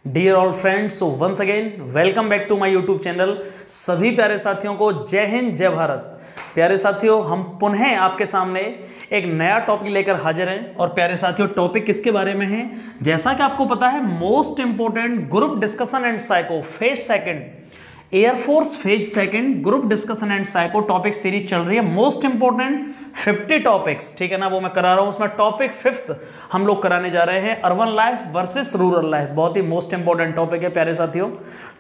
Dear all friends, once again welcome back to my YouTube channel. सभी प्यारे साथियों को जय हिंद जय भारत। प्यारे साथियों, हम पुनः आपके सामने एक नया टॉपिक लेकर हाजिर हैं। और प्यारे साथियों, टॉपिक किसके बारे में है? जैसा कि आपको पता है, most important group discussion and psycho phase second, air force phase second group discussion and psycho topic series चल रही है। मोस्ट इंपोर्टेंट 50 टॉपिक्स, ठीक है ना, वो मैं करा रहा हूं। उसमें टॉपिक 5th हम लोग कराने जा रहे हैं, urban life versus rural life. बहुत ही मोस्ट इंपोर्टेंट टॉपिक है प्यारे साथियों।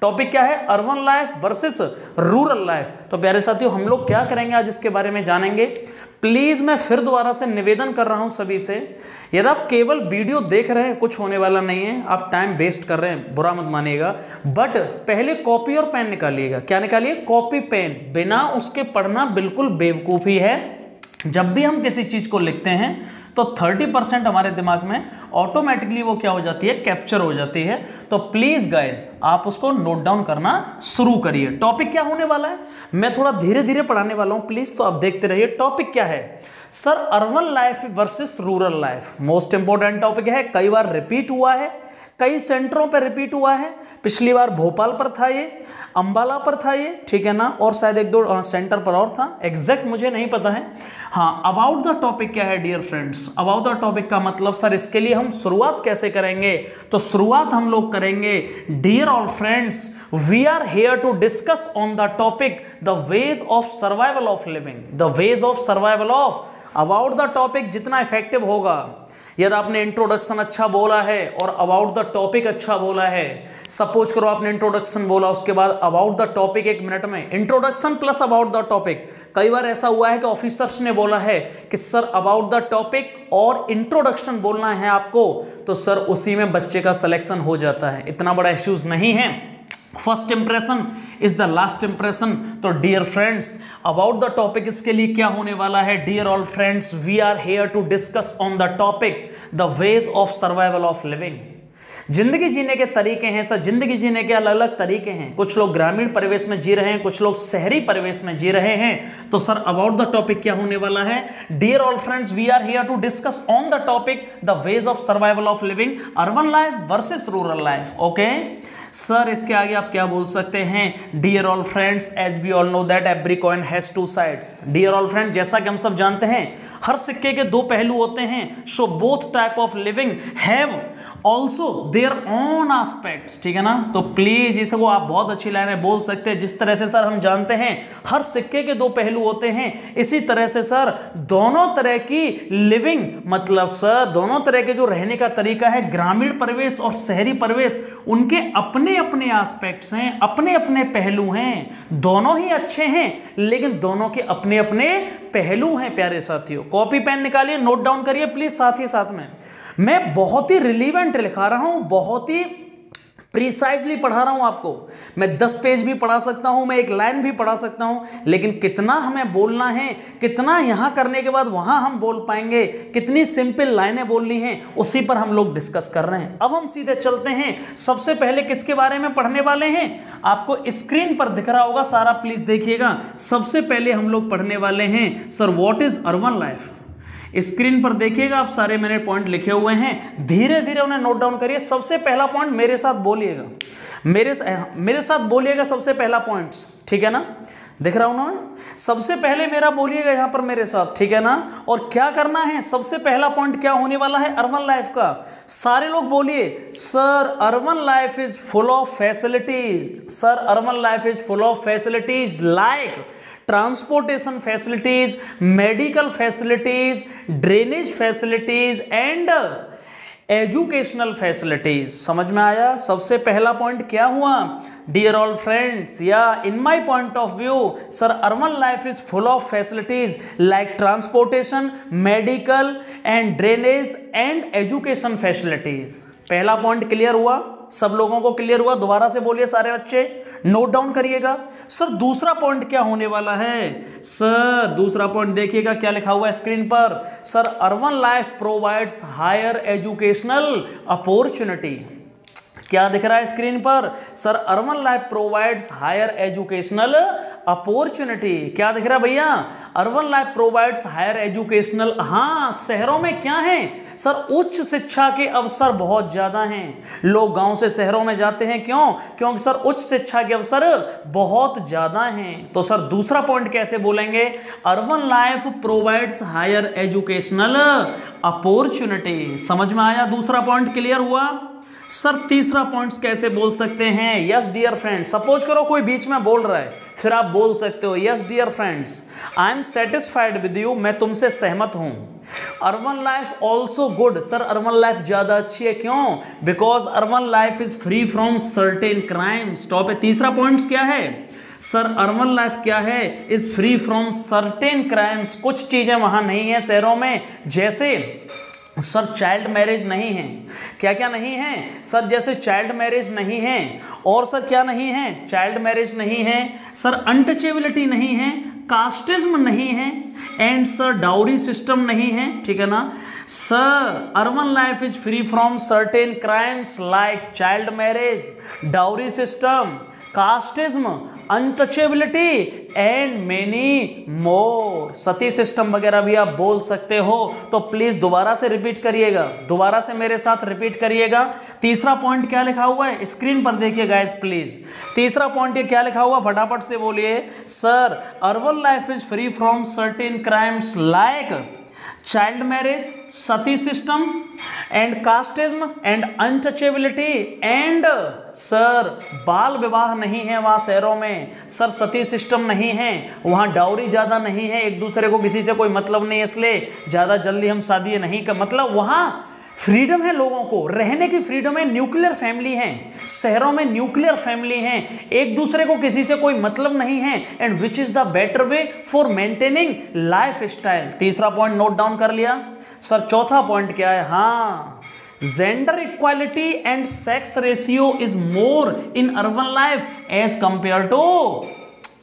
टॉपिक क्या है? Urban life versus rural life. तो प्यारे साथियों, हम लोग क्या करेंगे आज, इसके बारे में जानेंगे। प्लीज मैं फिर दोबारा से निवेदन कर रहा हूं सभी से, यदि आप केवल वीडियो देख रहे हैं, कुछ होने वाला नहीं है, आप टाइम वेस्ट कर रहे हैं, बुरा मत मानिएगा। बट पहले कॉपी और पेन निकालिएगा। क्या निकालिए? Copy pen. बिना उसके पढ़ना बिल्कुल बेवकूफ़ी है। जब भी हम किसी चीज को लिखते हैं तो 30% हमारे दिमाग में ऑटोमेटिकली वो क्या हो जाती है? कैप्चर हो जाती है। तो प्लीज गाइस, आप उसको नोट डाउन करना शुरू करिए। टॉपिक क्या होने वाला है, मैं थोड़ा धीरे धीरे पढ़ाने वाला हूं, प्लीज तो आप देखते रहिए। टॉपिक क्या है sir? Urban life versus rural life. Most important topic है, कई बार रिपीट हुआ है, कई सेंटरों पर रिपीट हुआ है। पिछली बार भोपाल पर था ये, अंबाला पर था ये, ठीक है ना, और शायद एक दो सेंटर पर और था, एग्जैक्ट मुझे नहीं पता है। हाँ, अबाउट द टॉपिक क्या है dear friends? About the topic का मतलब सर, इसके लिए हम शुरुआत कैसे करेंगे? तो शुरुआत हम लोग करेंगे, dear all friends, we are here to discuss on the topic the ways of survival of living. The ways of survival of, about the topic जितना इफेक्टिव होगा, यदि आपने इंट्रोडक्शन अच्छा बोला है और अबाउट द टॉपिक अच्छा बोला है, सपोज करो आपने इंट्रोडक्शन बोला, उसके बाद अबाउट द टॉपिक 1 मिनट में, introduction plus about the topic. कई बार ऐसा हुआ है कि ऑफिसर्स ने बोला है कि सर अबाउट द टॉपिक और इंट्रोडक्शन बोलना है आपको, तो सर उसी में बच्चे का सिलेक्शन हो जाता है, इतना बड़ा इश्यूज नहीं है। First impression is the last impression. तो dear friends, about the topic इसके लिए क्या होने वाला है? Dear all friends, we are here to discuss on the topic the ways of survival of living. जिंदगी जीने के तरीके हैं सर, जिंदगी जीने के अलग अलग तरीके हैं। कुछ लोग ग्रामीण परिवेश में जी रहे हैं, कुछ लोग शहरी परिवेश में जी रहे हैं। तो सर अबाउट द टॉपिक क्या होने वाला है? Dear all friends, we are here to discuss on the topic the ways of survival of living, urban life versus rural life. Okay sir, इसके आगे आप क्या बोल सकते हैं? Dear all friends, as we all know that every coin has two sides. Dear all friends, जैसा कि हम सब जानते हैं, हर सिक्के के दो पहलू होते हैं। So both type of living have also their own aspects, ठीक है ना। तो प्लीज इसको आप बहुत अच्छी लाइन में बोल सकते हैं। जिस तरह से सर हम जानते हैं हर सिक्के के दो पहलू होते हैं, इसी तरह से सर दोनों तरह की लिविंग, मतलब सर दोनों तरह के जो रहने का तरीका है, ग्रामीण परिवेश और शहरी परिवेश, उनके अपने अपने एस्पेक्ट्स हैं, अपने अपने पहलू हैं। दोनों ही अच्छे हैं, लेकिन दोनों के अपने अपने पहलू हैं। प्यारे साथियों, कॉपी पेन निकालिए, नोट डाउन करिए प्लीज। साथ ही साथ में मैं बहुत ही रिलीवेंट लिखा रहा हूं, बहुत ही प्रिसाइजली पढ़ा रहा हूं आपको। मैं 10 पेज भी पढ़ा सकता हूं, मैं एक लाइन भी पढ़ा सकता हूं, लेकिन कितना हमें बोलना है, कितना यहां करने के बाद वहां हम बोल पाएंगे, कितनी सिंपल लाइनें बोलनी है, उसी पर हम लोग डिस्कस कर रहे हैं। अब हम सीधे चलते हैं। सबसे पहले किसके बारे में पढ़ने वाले हैं? आपको स्क्रीन पर दिख रहा होगा सारा, प्लीज देखिएगा। सबसे पहले हम लोग पढ़ने वाले हैं sir what is urban life. Screen पर देखिएगा आप, सारे मैंने पॉइंट लिखे हुए हैं, धीरे धीरे उन्हें नोट डाउन करिए। सबसे पहला पॉइंट मेरे साथ बोलिएगा, मेरे साथ बोलिएगा सबसे पहला पॉइंट, ठीक है ना। दिख रहा हूं ना मैं? सबसे पहले मेरा बोलिएगा यहां पर मेरे साथ, ठीक है ना। और क्या करना है? सबसे पहला पॉइंट क्या होने वाला है अर्बन लाइफ का? सारे लोग बोलिए, sir urban life is full of facilities. Sir urban life is full of facilities like transportation facilities, medical facilities, drainage facilities and educational facilities. समझ में आया? सबसे पहला पॉइंट क्या हुआ डियर ऑल फ्रेंड्स? या in my point of view, sir urban life is full of facilities like transportation, medical and drainage and education facilities. पहला point clear हुआ? सब लोगों को क्लियर हुआ? दोबारा से बोलिए सारे बच्चे, नोट डाउन करिएगा। सर दूसरा पॉइंट क्या होने वाला है? सर दूसरा पॉइंट देखिएगा क्या लिखा हुआ है स्क्रीन पर। Sir urban life provides higher educational opportunity. क्या दिख रहा है स्क्रीन पर? Sir urban life provides higher educational opportunity. क्या दिख रहा है भैया? Urban life provides higher educational, हाँ शहरों में क्या है सर, उच्च शिक्षा के अवसर बहुत ज्यादा हैं। लोग गांव से शहरों में जाते हैं, क्यों? क्योंकि सर उच्च शिक्षा के अवसर बहुत ज्यादा हैं। तो सर दूसरा पॉइंट कैसे बोलेंगे? Urban life provides higher educational opportunity. समझ में आया? दूसरा पॉइंट क्लियर हुआ। सर तीसरा पॉइंट्स कैसे बोल सकते हैं? यस डियर फ्रेंड्स, सपोज करो कोई बीच में बोल रहा है, फिर आप बोल सकते हो yes dear friends I am satisfied with you, मैं तुमसे सहमत हूं। Urban life also good, sir urban life ज्यादा अच्छी है, क्यों? Because urban life is free from certain crimes. Stop है। तीसरा पॉइंट क्या है? सर अर्बन लाइफ क्या है? Is free from certain crimes. कुछ चीजें वहां नहीं है शहरों में, जैसे सर चाइल्ड मैरिज नहीं है। क्या क्या नहीं है सर? जैसे चाइल्ड मैरिज नहीं है, और सर क्या नहीं है? चाइल्ड मैरिज नहीं है, सर अनटचेबिलिटी नहीं है, कास्टिज्म नहीं है, एंड सर डाउरी सिस्टम नहीं है। ठीक है ना sir? Urban life is free from certain crimes like child marriage, dowry system, casteism, untouchability and many more. Sati system वगैरह भी आप बोल सकते हो। तो प्लीज दोबारा से रिपीट करिएगा, दोबारा से मेरे साथ रिपीट करिएगा। तीसरा पॉइंट क्या लिखा हुआ है स्क्रीन पर देखिए गाइस प्लीज। तीसरा पॉइंट ये क्या लिखा हुआ, फटाफट से बोलिए। Sir urban life is free from certain crimes like child marriage, sati system and casteism and untouchability and sir बाल विवाह नहीं है वहां शहरों में। सर सती सिस्टम नहीं है वहां, डाउरी ज्यादा नहीं है, एक दूसरे को किसी से कोई मतलब नहीं है, इसलिए ज्यादा जल्दी हम शादी नहीं कर, मतलब वहां फ्रीडम है लोगों को, रहने की फ्रीडम है। न्यूक्लियर फैमिली है शहरों में, न्यूक्लियर फैमिली है, एक दूसरे को किसी से कोई मतलब नहीं है, and which is the better way for maintaining life style. तीसरा पॉइंट नोट डाउन कर लिया। सर चौथा पॉइंट क्या है? हाँ, gender equality and sex ratio is more in urban life as compare to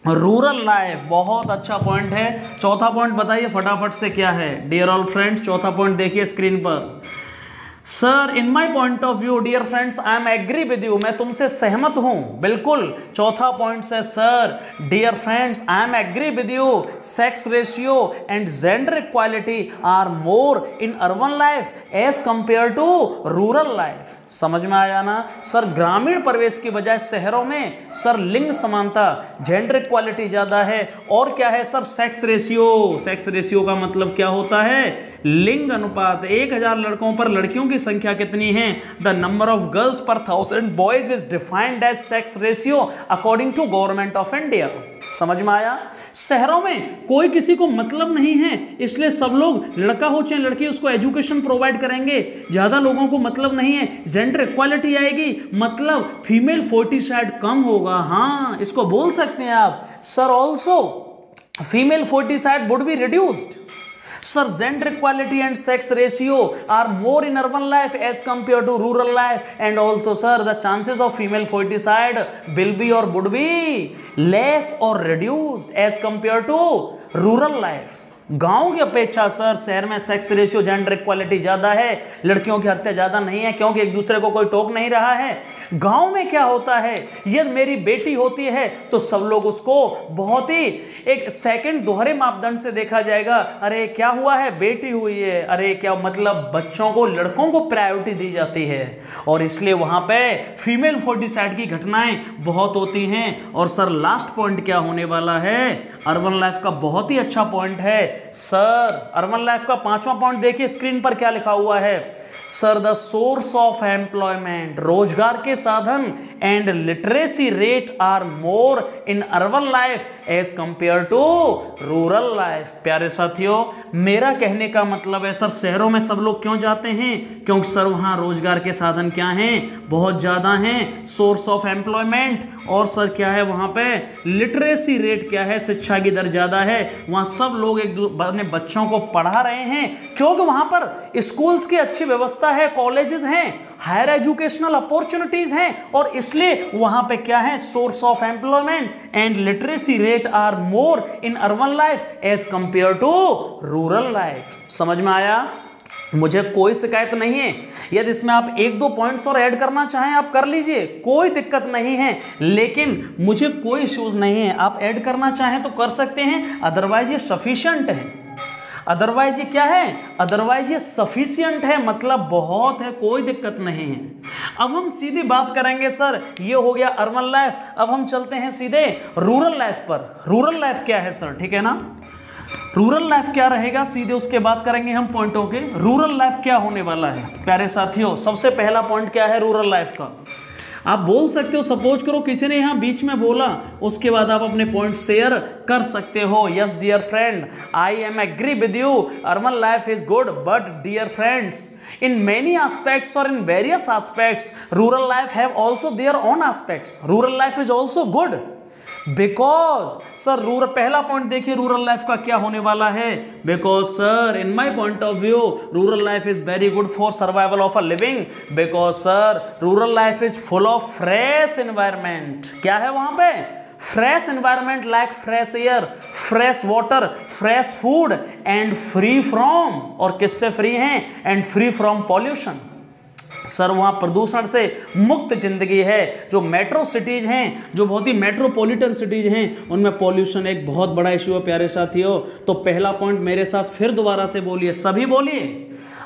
rural life. बहुत अच्छा पॉइंट है। चौथा पॉइंट बताइए फटाफट से क्या है डियर ऑल फ्रेंड्स? चौथा पॉइंट देखिए स्क्रीन पर। Sir in my point of view dear friends I am agree with you, मैं तुमसे सहमत हूं बिल्कुल। चौथा पॉइंट है sir dear friends I am agree with you, sex ratio and gender equality are more in urban life as compare to rural life. समझ में आया ना सर? ग्रामीण परिवेश की बजाय शहरों में सर लिंग समानता, जेंडर इक्वालिटी ज्यादा है, और क्या है sir? Sex ratio. Sex ratio का मतलब क्या होता है? लिंग अनुपात। 1000 लड़कों पर लड़कियों की संख्या कितनी है? द नंबर ऑफ गर्ल्स पर 1000 boys is defined as sex ratio according to government of India. समझ में आया? शहरों में कोई किसी को मतलब नहीं है, इसलिए सब लोग, लड़का हो चाहे लड़की, उसको एजुकेशन प्रोवाइड करेंगे। ज्यादा लोगों को मतलब नहीं है, जेंडर इक्वालिटी आएगी, मतलब फीमेल फोर्टिसाइड कम होगा। हाँ, इसको बोल सकते हैं आप sir also female foeticide would be reduced. Sir, gender equality and sex ratio are more in urban life as compared to rural life, and also sir the chances of female foeticide will be or would be less or reduced as compared to rural life. गांव की अपेक्षा sir शहर में sex ratio, gender equality ज्यादा है, लड़कियों की हत्या ज्यादा नहीं है, क्योंकि एक दूसरे को कोई टोक नहीं रहा है। गांव में क्या होता है, यदि मेरी बेटी होती है तो सब लोग उसको बहुत ही एक सेकंड दोहरे मापदंड से देखा जाएगा। अरे क्या हुआ है, बेटी हुई है, अरे क्या, मतलब बच्चों को, लड़कों को प्रायोरिटी दी जाती है, और इसलिए वहां पे फीमेल फोर्टिसाइड की घटनाएं बहुत होती हैं। और सर लास्ट पॉइंट क्या होने वाला है? अर्बन लाइफ का बहुत ही अच्छा पॉइंट है सर। अर्बन लाइफ का 5वां पॉइंट देखिए स्क्रीन पर क्या लिखा हुआ है। Sir the source of employment, रोजगार के साधन, and literacy rate are more in urban life as compare to rural life. प्यारे साथियों, मेरा कहने का मतलब है सर शहरों में सब लोग क्यों जाते हैं? क्योंकि सर वहां रोजगार के साधन क्या हैं? बहुत ज्यादा हैं, सोर्स ऑफ एम्प्लॉयमेंट, और सर क्या है वहां पे? लिटरेसी रेट क्या है? शिक्षा की दर ज्यादा है, वहां सब लोग अपने बच्चों को पढ़ा रहे हैं, क्योंकि वहां पर स्कूल्स की अच्छी व्यवस्था है, कॉलेजेस हैं, हायर एजुकेशनल अपॉर्चुनिटीज हैं, और इसलिए वहां पे क्या है? Source of employment and literacy rate are more in urban life as compare to rural life. समझ में आया? मुझे कोई शिकायत नहीं है। यदि इसमें आप एक दो पॉइंट्स और ऐड करना चाहें आप कर लीजिए, कोई दिक्कत नहीं है, लेकिन मुझे कोई इश्यूज नहीं है। आप ऐड करना चाहें तो कर सकते हैं, अदरवाइज ये सफिशिएंट है। अदरवाइज ये क्या है? अदरवाइज ये सफिशिएंट है, मतलब बहुत है, कोई दिक्कत नहीं है। अब हम सीधी बात करेंगे सर, ये हो गया अर्बन लाइफ। अब हम चलते हैं सीधे रूरल लाइफ पर। रूरल लाइफ क्या है सर, ठीक है ना? रूरल लाइफ क्या रहेगा, सीधे उसके बात करेंगे हम पॉइंटों के। रूरल लाइफ क्या होने वाला है प्यारे साथियों? सबसे पहला पॉइंट क्या है रूरल लाइफ का? आप बोल सकते हो, सपोज करो किसी ने यहाँ बीच में बोला, उसके बाद आप अपने पॉइंट शेयर कर सकते हो। Yes dear friend, I am agree with you, urban life is good, but dear friends, in many aspects or in various aspects, rural life have also their own aspects. Rural life is also good because sir, rural, पहला point देखिए rural life का क्या होने वाला है। because sir, in my point of view, rural life is very good for survival of a living, because sir, rural life is full of fresh environment. क्या है वहां पे? fresh environment like fresh air, fresh water, fresh food and free from, और किससे free हैं? and free from pollution. Sir वहाँ प्रदूषण से मुक्त जिंदगी है। जो मेट्रो सिटीज हैं, जो बहुत ही मेट्रोपॉलिटन सिटीज हैं, उनमें पॉल्यूशन एक बहुत बड़ा इश्यू है प्यारे साथियों। तो पहला पॉइंट मेरे साथ फिर दोबारा से बोलिए, सभी बोलिए,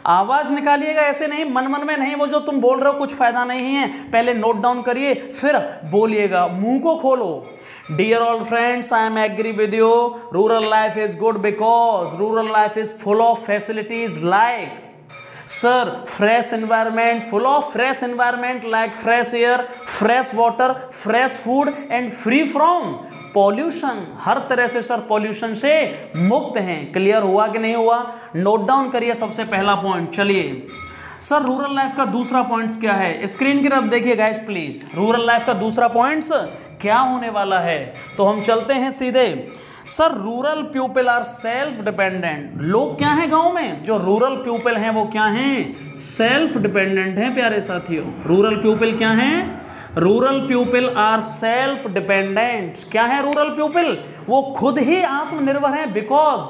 आवाज निकालिएगा, ऐसे नहीं मन मन में नहीं, वो जो तुम बोल रहे हो कुछ फायदा नहीं है, पहले नोट डाउन करिए फिर बोलिएगा, मुंह को खोलो। Dear all friends, I am agree with you. Rural life is good because rural life is full of facilities like, sir, fresh environment, full of fresh environment like fresh air, fresh water, fresh food and free from pollution. हर तरह से sir pollution से मुक्त हैं। Clear हुआ कि नहीं हुआ? Note down करिए सबसे पहला पॉइंट। चलिए सर, रूरल लाइफ का दूसरा पॉइंट क्या है? स्क्रीन की तरफ देखिए गाइस प्लीज। रूरल लाइफ का दूसरा पॉइंट क्या होने वाला है? तो हम चलते हैं सीधे। Sir rural people are self dependent. लोग क्या हैं गांव में? जो रूरल पीपल हैं वो क्या हैं? सेल्फ डिपेंडेंट हैं प्यारे साथियों। रूरल पीपल क्या हैं? Rural people are self dependent. क्या है रूरल पीपल? वो खुद ही आत्मनिर्भर हैं, because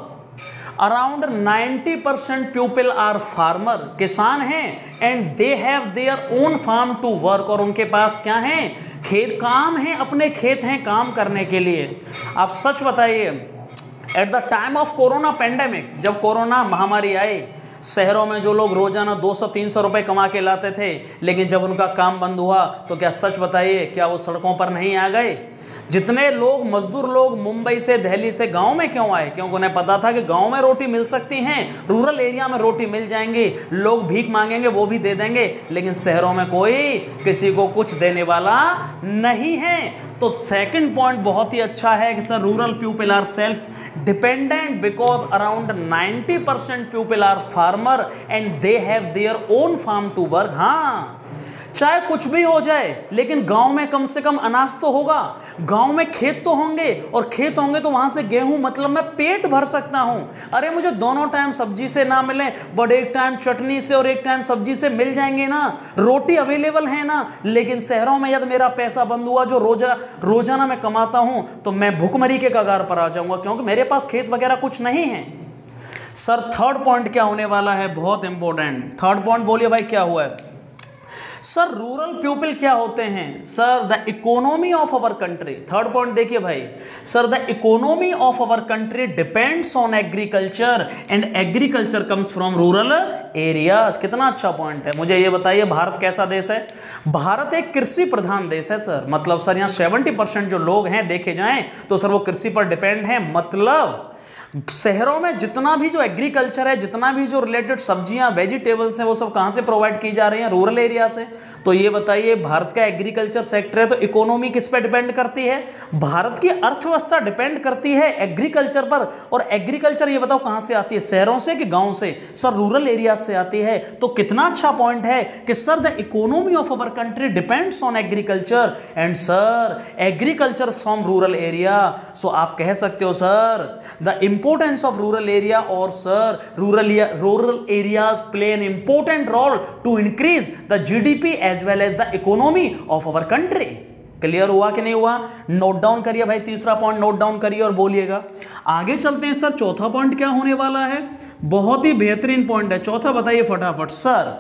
around 90% people are farmer, किसान हैं, and they have their own farm to work, और उनके पास क्या है? खेत, काम है, अपने खेत हैं काम करने के लिए। आप सच बताइए, at the time of corona pandemic, जब कोरोना महामारी आई, शहरों में जो लोग रोजाना 200-300 रुपए कमा के लाते थे, लेकिन जब उनका काम बंद हुआ तो क्या सच बताइए, क्या वो सड़कों पर नहीं आ गए? जितने लोग मजदूर लोग मुंबई से दिल्ली से गांव में क्यों आए? क्योंकि उन्हें पता था कि गांव में रोटी मिल सकती हैं, रूरल एरिया में रोटी मिल जाएंगी, लोग भीख मांगेंगे वो भी दे देंगे, लेकिन शहरों में कोई किसी को कुछ देने वाला नहीं है। तो सेकंड पॉइंट बहुत ही अच्छा है कि sir rural people are self dependent because around 90% people are farmer and they have their own farm to work. हाँ, चाहे कुछ भी हो जाए, लेकिन गांव में कम से कम अनाज तो होगा, गांव में खेत तो होंगे, और खेत होंगे तो वहां से गेहूं, मतलब मैं पेट भर सकता हूं। अरे मुझे दोनों टाइम सब्जी से ना मिले, बट एक टाइम चटनी से और एक टाइम सब्जी से मिल जाएंगे ना, रोटी अवेलेबल है ना। लेकिन शहरों में यदि मेरा पैसा बंद हुआ जो रोजाना मैं कमाता हूं, तो मैं भुखमरी के कगार पर आ जाऊंगा, क्योंकि मेरे पास खेत वगैरह कुछ नहीं है। सर थर्ड पॉइंट क्या होने वाला है? बहुत इंपॉर्टेंट थर्ड पॉइंट बोलिए भाई, क्या हुआ है? सर रूरल पीपल क्या होते हैं? Sir the economy of our country. Third point देखिए भाई, sir the economy of our country depends on agriculture and agriculture comes from rural areas. कितना अच्छा पॉइंट है। मुझे ये बताइए, भारत कैसा देश है? भारत एक कृषि प्रधान देश है सर। मतलब सर यहाँ 70% जो लोग हैं देखे जाएं तो सर वो कृषि पर डिपेंड है। मतलब शहरों में जितना भी जो एग्रीकल्चर है, जितना भी जो रिलेटेड सब्जियां वेजिटेबल्स हैं, वो सब कहां से प्रोवाइड की जा रही हैं? रूरल एरिया से। तो ये बताइए, भारत का एग्रीकल्चर सेक्टर है तो इकोनॉमी किस पे डिपेंड करती है? भारत की अर्थव्यवस्था डिपेंड करती है एग्रीकल्चर पर। और एग्रीकल्चर ये बताओ कहां से आती है? शहरों से कि गांव से? सर रूरल एरिया से आती है। तो कितना अच्छा पॉइंट है कि sir the economy of our country depends on agriculture and sir agriculture from rural area. So आप कह सकते हो sir the importance of rural area, or sir rural areas play an important role to increase the GDP as well as the economy of our country. Clear हुआ कि नहीं हुआ? Note down करिए भाई, तीसरा पॉइंट नोट डाउन करिए और बोलिएगा। आगे चलते हैं सर, चौथा पॉइंट क्या होने वाला है? बहुत ही बेहतरीन पॉइंट है चौथा, बताइए फटाफट। सर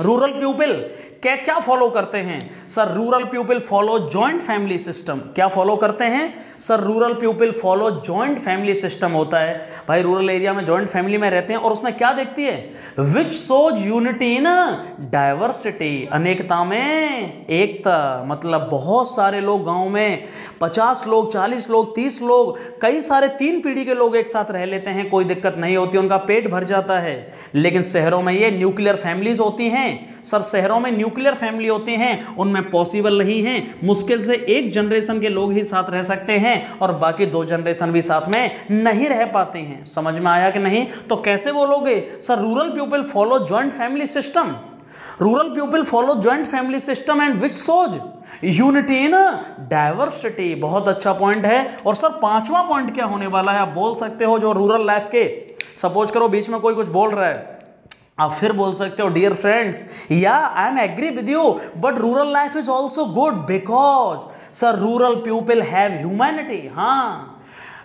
रूरल पीपल क्या क्या फॉलो करते हैं? Sir rural people follow joint family system. क्या फॉलो करते हैं? Sir rural people follow joint family system होता है भाई, रूरल एरिया में जॉइंट फैमिली में रहते हैं। और उसमें क्या देखती है? विच सोज यूनिटी इन डाइवर्सिटी, अनेकता में एकता। मतलब बहुत सारे लोग गांव में 50 लोग, 40 लोग, 30 लोग, कई सारे 3 पीढ़ी के लोग एक साथ रह लेते हैं, कोई दिक्कत नहीं होती, उनका पेट भर जाता है। लेकिन शहरों में ये न्यूक्लियर फैमिलीज होती हैं सर, शहरों में न्यूक्लियर फैमिली होती हैं, उनमें पॉसिबल नहीं है। मुश्किल से एक जनरेशन के लोग ही साथ रह सकते हैं और बाकी 2 जनरेशन भी साथ में नहीं रह पाते हैं। समझ में आया कि नहीं? तो कैसे बोलोगे? Sir rural people follow joint family system, rural people follow joint family system and which shows unity in diversity. बहुत अच्छा पॉइंट है। और सर 5वां पॉइंट क्या होने वाला है? आप बोल सकते हो जो रूरल लाइफ के, सपोज करो बीच में कोई कुछ बोल रहा है, आप फिर बोल सकते हो डियर फ्रेंड्स, या I am agree with you but rural life is also good because sir rural people have humanity. हाँ,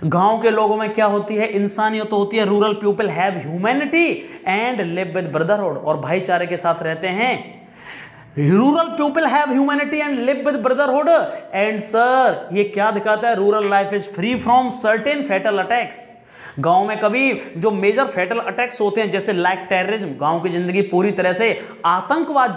गांव के लोगों में क्या होती है? इंसानियत तो होती है। Rural people have humanity and live with brotherhood, और भाईचारे के साथ रहते हैं। Rural people have humanity and live with brotherhood. And sir ये क्या दिखाता है? Rural life is free from certain fatal attacks. गांव में कभी जो मेजर फैटल अटैक्स होते हैं जैसे लाइक टेररिज्म, गांव की जिंदगी पूरी तरह से आतंकवाद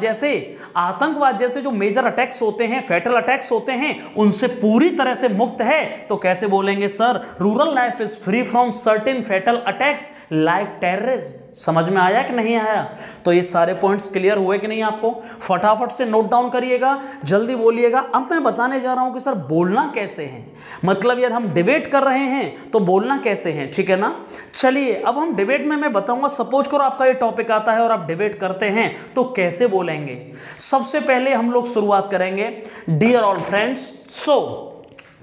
जैसे जो मेजर अटैक्स होते हैं, फैटल अटैक्स होते हैं, उनसे पूरी तरह से मुक्त है। तो कैसे बोलेंगे sir rural life is free from certain fatal attacks like terrorism. समझ में आया कि नहीं आया? तो ये सारे पॉइंट्स क्लियर हुए कि नहीं आपको? फटाफट से नोट डाउन करिएगा, जल्दी बोलिएगा। अब मैं बताने जा रहा हूं कि सर बोलना कैसे है, मतलब यदि हम डिबेट कर रहे हैं तो बोलना कैसे है, ठीक है ना? चलिए अब हम डिबेट में मैं बताऊंगा, सपोज करो आपका ये टॉपिक आता है और आप डिबेट करते हैं तो कैसे बोलेंगे। सबसे पहले हम लोग शुरुआत करेंगे dear all friends. So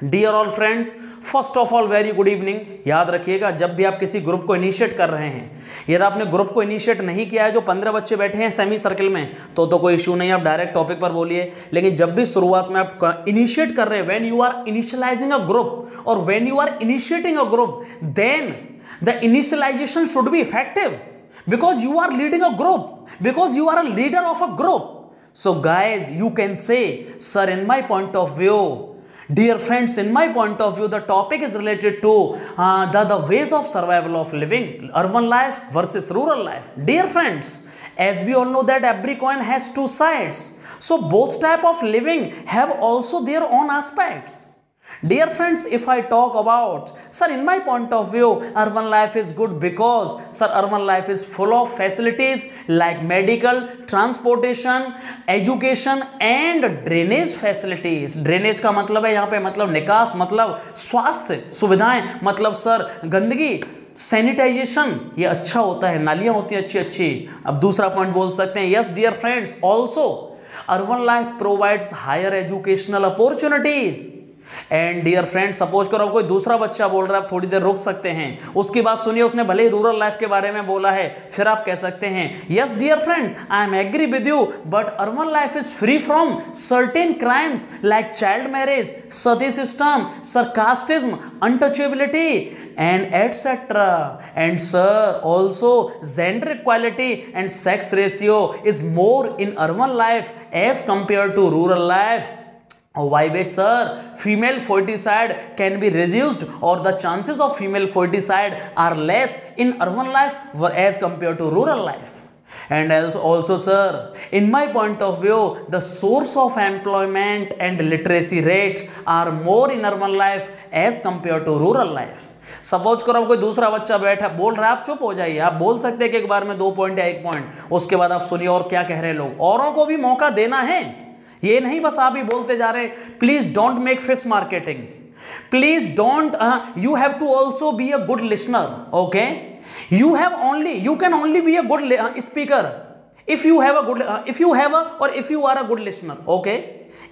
dear all friends, first of all very good evening. याद रखिएगा जब भी आप किसी ग्रुप को इनिशिएट कर रहे हैं, यदि आपने ग्रुप को इनिशिएट नहीं किया है, जो 15 बच्चे बैठे हैं सेमी सर्कल में, तो कोई इशू नहीं, आप डायरेक्ट टॉपिक पर बोलिए। लेकिन जब भी शुरुआत में आप इनिशिएट कर रहे हैं, when you are initialising a group और when you are initiating a group, then the initialisation should be effective because you are leading a group, because you are a leader of a group. So guys, you can say, sir, in my point of view, dear friends, in my point of view, the topic is related to the ways of survival of living, urban life versus rural life. Dear friends, as we all know that every coin has 2 sides, so both type of living have also their own aspects. Dear friends, if I talk about, sir, in my point of view, urban life is good because, sir, urban life is full of facilities like medical, transportation, education and drainage facilities. Drainage का मतलब है यहाँ पे मतलब निकास, मतलब स्वास्थ्य सुविधाएं, मतलब सर गंदगी, सैनिटाइजेशन ये अच्छा होता है, नालियाँ होती हैं अच्छी अच्छी। अब दूसरा पॉइंट बोल सकते हैं, yes dear friends, also urban life provides higher educational opportunities. And dear friend, suppose करो कोई दूसरा बच्चा बोल रहा है, आप थोड़ी देर रुक सकते हैं, उसकी बात सुनिए, उसने भले ही रूरल लाइफ के बारे में बोला है, फिर आप कह सकते हैं yes dear friend, I am agree with you but urban life is free from certain crimes like child marriage, sati system, casteism, untouchability and etc. And sir, also gender equality and sex ratio is more in urban life as compared to rural life. Why which sir, female foeticide can be reduced or the chances of female foeticide are less in urban life as compared to rural life. And also sir, in my point of view, the source of employment and literacy rates are more in urban life as compared to rural life. Suppose करो कोई दूसरा बच्चा बैठा बोल रहा है, आप चुप हो जाइए, आप बोल सकते हैं कि एक बार में 2 पॉइंट या 1 पॉइंट, उसके बाद आप सुनिए और क्या कह रहे हैं लोग, औरों को भी मौका देना है, ये नहीं बस आप ही बोलते जा रहे। Please don't make fish marketing, please don't, you have to also be a good listener, okay, you can only be a good speaker if you have a good listener, okay.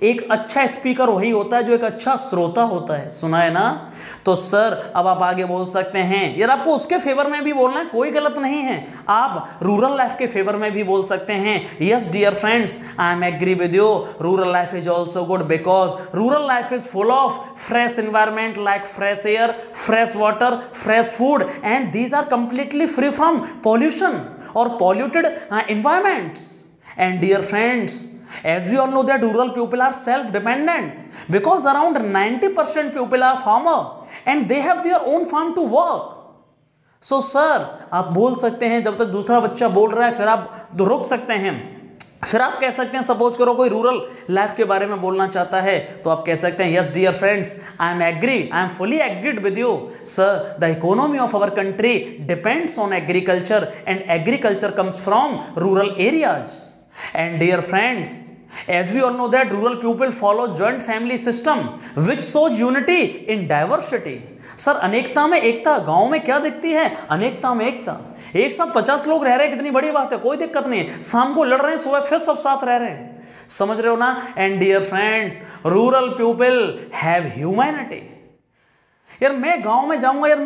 एक अच्छा स्पीकर वही होता है जो एक अच्छा श्रोता होता है, सुना है ना। तो सर अब आप आगे बोल सकते हैं, यार आपको उसके फेवर में भी बोलना है, कोई गलत नहीं है, आप रूरल लाइफ के फेवर में भी बोल सकते हैं। Yes dear friends, I am agree with you, rural life is also good because rural life is full of fresh environment like fresh air, fresh water, fresh food, and these are completely free from pollution or polluted environments. And dear friends, as we all know that rural people are self-dependent because around 90% people are farmer and they have their own farm to work. So sir, आप बोल सकते हैं, जब तक दूसरा बच्चा बोल रहा है फिर आप रुक सकते हैं, फिर आप कह सकते हैं, सपोज करो कोई रूरल लाइफ के बारे में बोलना चाहता है तो आप कह सकते हैं, yes dear friends, I am fully agreed with you sir, the economy of our country depends on agriculture and agriculture comes from rural areas. And dear friends, as we all know that rural people follow joint family system which shows unity in diversity. Sir अनेकता में एकता, गांव में क्या दिखती है, अनेकता में एकता। एक साथ 50 लोग रह रहे हैं, कितनी बड़ी बात है, कोई दिक्कत नहीं है, शाम को लड़ रहे हैं, सुबह फिर सब साथ रह रहे हैं, समझ रहे हो ना। And dear friends, rural people have humanity. यार मैं गांव में जाऊंगा, यार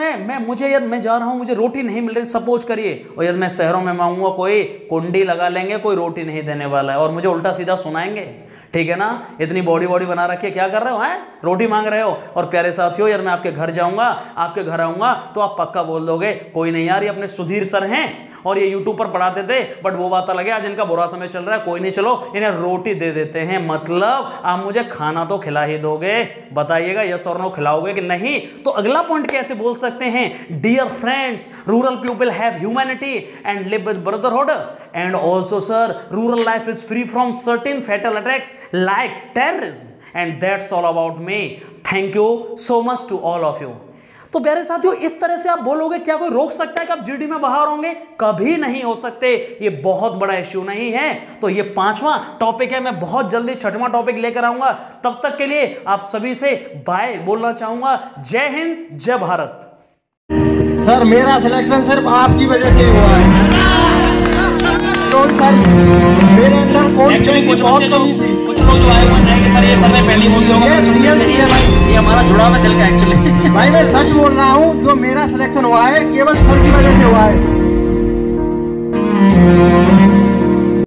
मैं जा रहा हूं, मुझे रोटी नहीं मिल रही, सपोज करिए, और यार मैं शहरों में आऊंगा, कोई कुंडी लगा लेंगे, कोई रोटी नहीं देने वाला है और मुझे उल्टा सीधा सुनाएंगे, ठीक है ना। इतनी बॉडी बना रखी है, क्या कर रहे हो, हैं रोटी मांग रहे हो। और प्यारे साथियों, यार मैं आपके घर जाऊंगा, आपके घर आऊंगा तो आप पक्का बोल दोगे, कोई नहीं यार, ये अपने सुधीर सर हैं और ये यूट्यूब पर पढ़ाते थे, बट वो बात अलग है, आज इनका बुरा समय चल रहा है, कोई नहीं, चलो इन्हें रोटी दे देते हैं। मतलब आप मुझे खाना तो खिला ही दोगे, बताइएगा यस और नो, खिलाओगे कि नहीं। तो अगला पॉइंट कैसे बोल सकते हैं, dear friends, rural people have humanity and live with brotherhood, and also sir rural life is free from certain fatal attacks like terrorism, and that's all about me. Thank you so much to all of you. तो प्यारे साथियों, इस तरह से आप बोलोगे, क्या कोई रोक सकता है कि आप जीडी में बाहर होंगे? कभी नहीं हो सकते, ये बहुत बड़ा इश्यू नहीं है। तो ये 5वां टॉपिक है, मैं बहुत जल्दी 6वां टॉपिक लेकर आऊंगा। तब तक के लिए आप सभी से बाय बोलना चाहूंगा। जय हिंद, जय भारत। सर मेरा सिलेक्शन सिर्फ आपकी वजह से हुआ है। सर मेरे अंदर कौन कुछ बहुत कमी थी। कुछ लोग जो आए हैं कि सर ये सर ने पहली बोल दिया होगा, ये हमारा जुड़ा हुआ दिल का एक्चुअली। भाई मैं सच बोल रहा हूँ, जो मेरा सिलेक्शन हुआ है केवल सर की वजह से हुआ है।